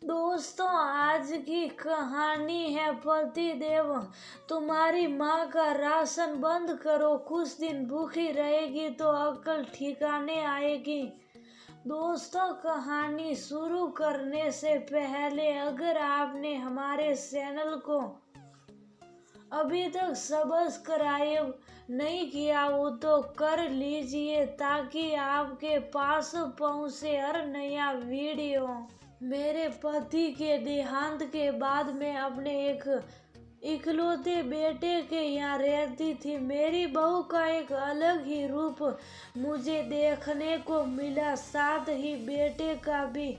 दोस्तों, आज की कहानी है पतिदेव। तुम्हारी माँ का राशन बंद करो, कुछ दिन भूखी रहेगी तो अक्ल ठिकाने आएगी। दोस्तों, कहानी शुरू करने से पहले अगर आपने हमारे चैनल को अभी तक सब्सक्राइब नहीं किया हो तो कर लीजिए ताकि आपके पास पहुंचे हर नया वीडियो। मेरे पति के देहांत के बाद मैं अपने एक इकलौते बेटे के यहाँ रहती थी। मेरी बहू का एक अलग ही रूप मुझे देखने को मिला, साथ ही बेटे का भी।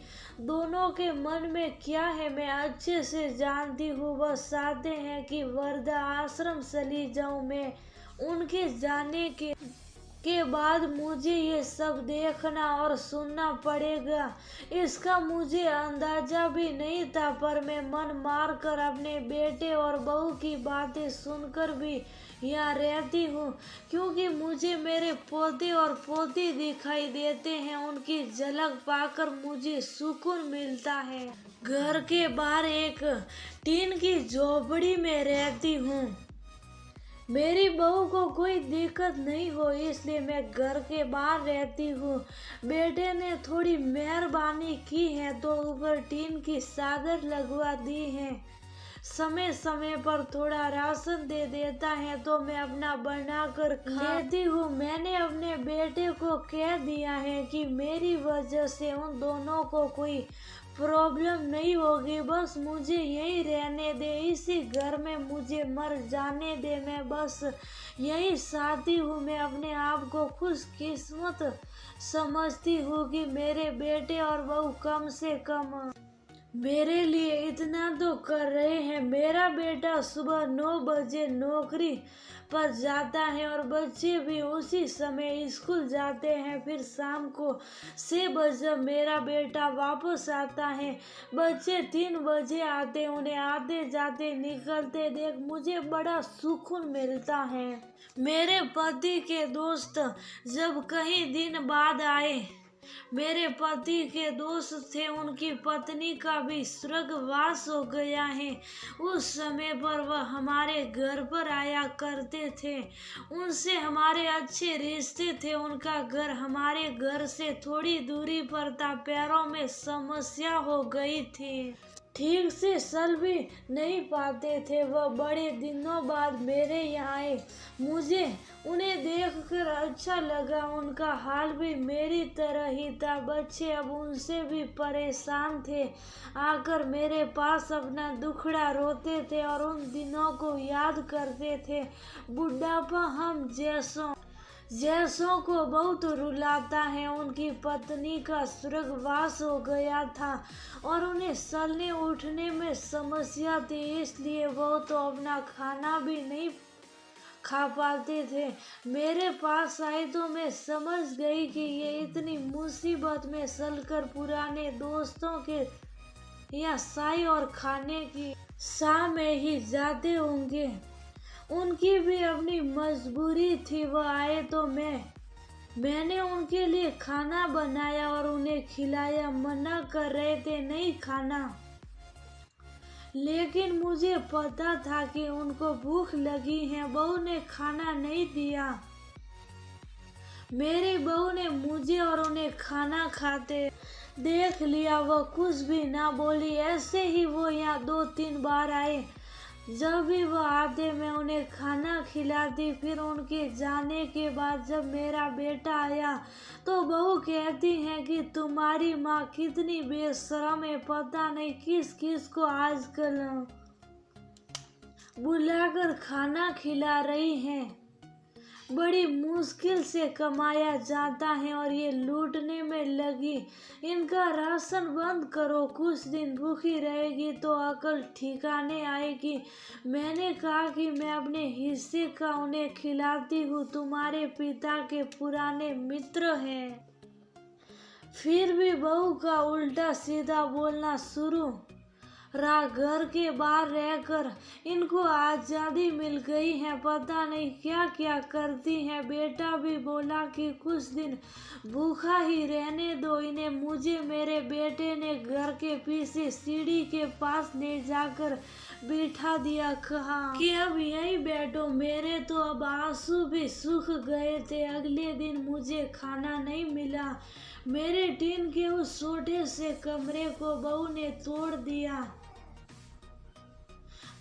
दोनों के मन में क्या है मैं अच्छे से जानती हूँ। वह चाहते हैं कि वृद्धा आश्रम चली जाऊँ। मैं उनके जाने के बाद मुझे ये सब देखना और सुनना पड़ेगा, इसका मुझे अंदाजा भी नहीं था। पर मैं मन मार कर अपने बेटे और बहू की बातें सुनकर भी यहाँ रहती हूँ, क्योंकि मुझे मेरे पोते और पोती दिखाई देते हैं। उनकी झलक पाकर मुझे सुकून मिलता है। घर के बाहर एक टीन की झोपड़ी में रहती हूँ। मेरी बहू को कोई दिक्कत नहीं हो इसलिए मैं घर के बाहर रहती हूँ। बेटे ने थोड़ी मेहरबानी की है तो ऊपर टीन की चादर लगवा दी है। समय समय पर थोड़ा राशन दे देता है तो मैं अपना बना कर खाती हूँ। मैंने अपने बेटे को कह दिया है कि मेरी वजह से उन दोनों को कोई प्रॉब्लम नहीं होगी, बस मुझे यहीं रहने दे, इसी घर में मुझे मर जाने दे। मैं बस यही चाहती हूँ। मैं अपने आप को खुशकिस्मत समझती हूँ कि मेरे बेटे और बहू कम से कम मेरे लिए इतना तो कर रहे हैं। मेरा बेटा सुबह 9 बजे नौकरी पर जाता है और बच्चे भी उसी समय स्कूल जाते हैं। फिर शाम को 6 बजे मेरा बेटा वापस आता है। बच्चे 3 बजे आते, उन्हें आते जाते निकलते देख मुझे बड़ा सुकून मिलता है। मेरे पति के दोस्त जब कई दिन बाद आए, मेरे पति के दोस्त थे, उनकी पत्नी का भी स्वर्गवास हो गया है। उस समय पर वह हमारे घर पर आया करते थे। उनसे हमारे अच्छे रिश्ते थे। उनका घर हमारे घर से थोड़ी दूरी पर था। पैरों में समस्या हो गई थी, ठीक से चल भी नहीं पाते थे। वह बड़े दिनों बाद मेरे यहाँ आए। मुझे उन्हें देखकर अच्छा लगा। उनका हाल भी मेरी तरह ही था। बच्चे अब उनसे भी परेशान थे। आकर मेरे पास अपना दुखड़ा रोते थे और उन दिनों को याद करते थे। बुढ़ापा हम जैसों को बहुत रुलाता है। उनकी पत्नी का स्वर्गवास हो गया था और उन्हें चलने उठने में समस्या थी, इसलिए वो तो अपना खाना भी नहीं खा पाते थे। मेरे पास आए तो मैं समझ गई कि ये इतनी मुसीबत में चलकर पुराने दोस्तों के या चाय और खाने की शाम में ही जाते होंगे। उनकी भी अपनी मजबूरी थी। वह आए तो मैंने उनके लिए खाना बनाया और उन्हें खिलाया। मना कर रहे थे नहीं खाना, लेकिन मुझे पता था कि उनको भूख लगी है। बहू ने खाना नहीं दिया। मेरी बहू ने मुझे और उन्हें खाना खाते देख लिया। वह कुछ भी ना बोली। ऐसे ही वो यहाँ 2-3 बार आए। जब भी वो आते मैं उन्हें खाना खिलाती। फिर उनके जाने के बाद जब मेरा बेटा आया तो बहू कहती है कि तुम्हारी माँ कितनी बेशर्म है, पता नहीं किस किस को आजकल बुलाकर खाना खिला रही हैं। बड़ी मुश्किल से कमाया जाता है और ये लूटने में लगी। इनका राशन बंद करो, कुछ दिन भूखी रहेगी तो अकल ठिकाने आएगी। मैंने कहा कि मैं अपने हिस्से का उन्हें खिलाती हूँ, तुम्हारे पिता के पुराने मित्र हैं। फिर भी बहू का उल्टा सीधा बोलना शुरू घर के बाहर रहकर इनको आज़ादी मिल गई है, पता नहीं क्या क्या करती हैं। बेटा भी बोला कि कुछ दिन भूखा ही रहने दो इन्हें। मुझे मेरे बेटे ने घर के पीछे सीढ़ी के पास ले जाकर बिठा दिया, कहा कि अब यहीं बैठो। मेरे तो अब आंसू भी सूख गए थे। अगले दिन मुझे खाना नहीं मिला। मेरे टीन के उस छोटे से कमरे को बहू ने तोड़ दिया।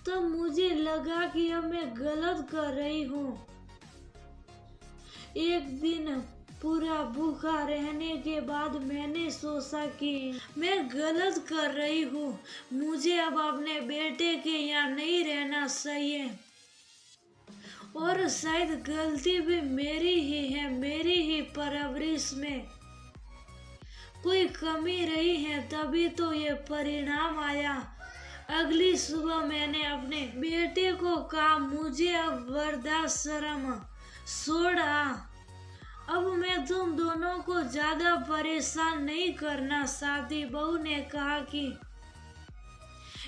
तो मुझे लगा कि अब मैं गलत कर रही हूँ। एक दिन पूरा भूखा रहने के बाद मैंने सोचा कि मैं गलत कर रही हूँ। मुझे अब अपने बेटे के यहाँ नहीं रहना चाहिए। और शायद गलती भी मेरी ही है, मेरी ही परवरिश में कोई कमी रही है, तभी तो ये परिणाम आया। अगली सुबह मैंने अपने बेटे को कहा, मुझे अब वृद्धाश्रम छोड़ा। अब मैं तुम दोनों को ज्यादा परेशान नहीं करना चाहती। बहू ने कहा कि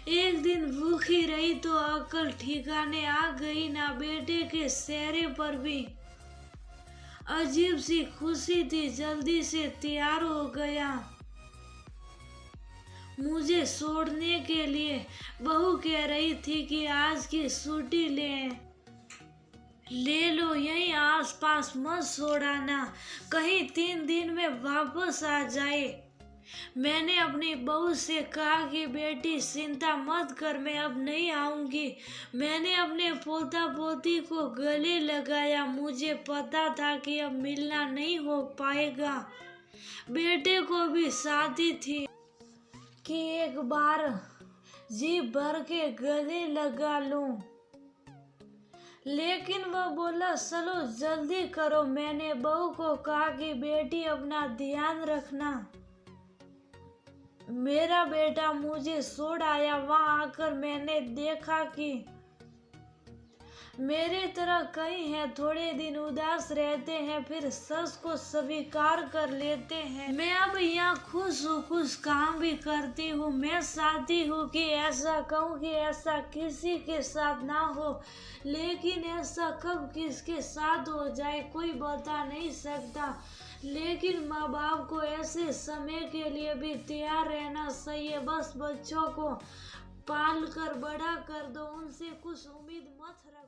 एक दिन भूखी रही तो अकल ठिकाने आ गई ना। बेटे के चेहरे पर भी अजीब सी खुशी थी। जल्दी से तैयार हो गया मुझे छोड़ने के लिए। बहू कह रही थी कि आज की छुट्टी ले लो, यहीं आसपास मत छोड़ाना, कहीं 3 दिन में वापस आ जाए। मैंने अपनी बहू से कहा कि बेटी चिंता मत कर, मैं अब नहीं आऊंगी। मैंने अपने पोता पोती को गले लगाया। मुझे पता था कि अब मिलना नहीं हो पाएगा। बेटे को भी शादी थी कि एक बार जी भर के गले लगा लूं, लेकिन वह बोला चलो जल्दी करो। मैंने बहू को कहा कि बेटी अपना ध्यान रखना। मेरा बेटा मुझे छोड़ आया। वहां आकर मैंने देखा कि मेरे तरह कई हैं, थोड़े दिन उदास रहते हैं, फिर सच को स्वीकार कर लेते हैं। मैं अब यहाँ खुश हूँ, कुछ काम भी करती हूँ। मैं चाहती हूँ कि ऐसा कहूँ कि ऐसा किसी के साथ ना हो, लेकिन ऐसा कब किसके साथ हो जाए कोई बता नहीं सकता। लेकिन माँ बाप को ऐसे समय के लिए भी तैयार रहना चाहिए। बस बच्चों को पाल कर बड़ा कर दो, उनसे कुछ उम्मीद मत रखो।